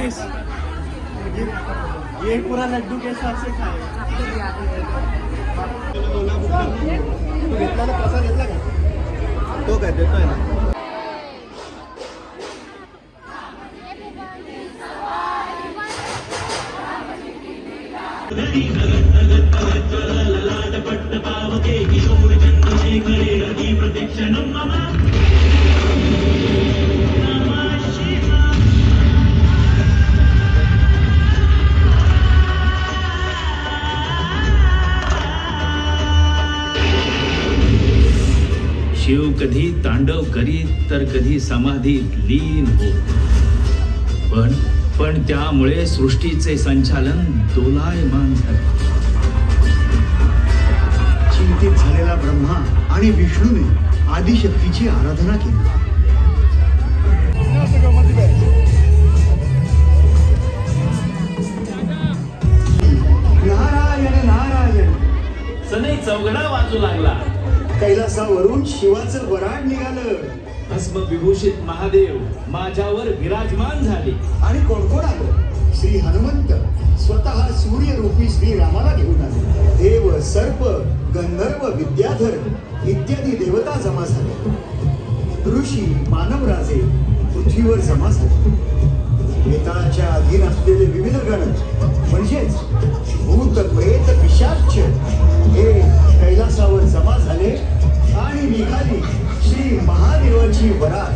केस, ये पूरा लड्डू कैसा से खाए. तू घेतला ना, प्रसाद घेतला का? तो काय देतोय ना. शिव कधी तांडव करीत तर कधी समाधीत लीन हो, पण त्यामुळे सृष्टीचे संचालन दोलायमान झाले. चिंतित झालेला ब्रह्मा आणि विष्णूने आदिशक्तीची आराधना केली. नारायण नारायण सनई चौघडा वाजू लागला. कैलासावरून शिवाचं वराड निघालं. भस्म विभूषित महादेव माझ्यावर विराजमान झाले. आणि कोण कोण आलं? श्री हनुमंत स्वतः सूर्यरूपी श्री रामाला घेऊन आले. देव, सर्प, गंधर्व, विद्याधर इत्यादी देवता जमा झाले. ऋषी, मानवराजे पृथ्वीवर जमा झाले. वेताच्या अधीन असलेले विविध गण म्हणजेच भूत, प्रेत, पिशाच हे कैलासावर जमा झाले आणि निघाली श्री महादेवाची वरात.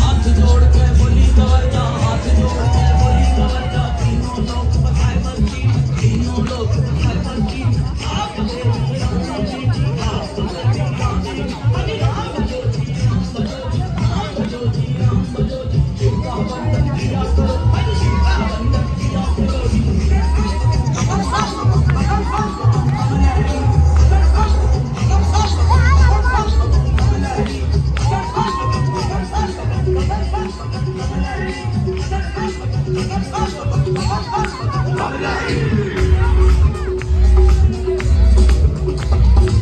हाथ जोड़ के बोली गवरजा, हाथ जोड़ के बोली गवरजा, तीनों लोग बखाए बंदी, तीनों लोग बखाए बंदी. आप जो राम जी जी, आप जो राम जी, हरि राम जो जी राम जी, आप जो जी राम जो जी, शिवा बंदन किया करो, हरि शिवा बंदन किया करो.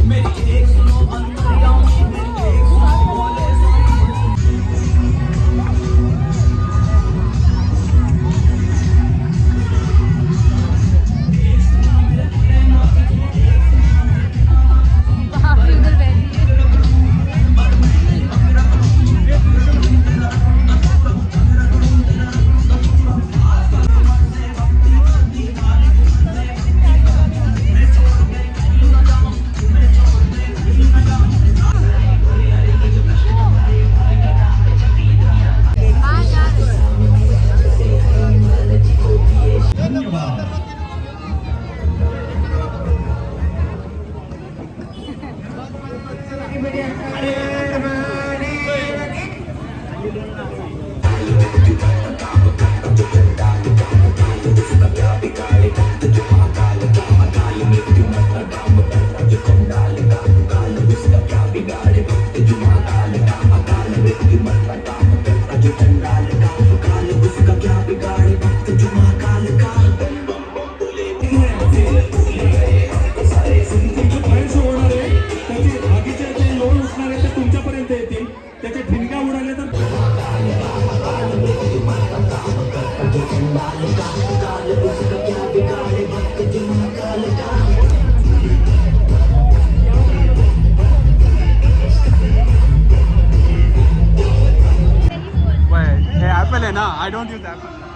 मेरी एक सुनो अंतर्यामी, मेरी एक सुनो बोले I don't use Apple.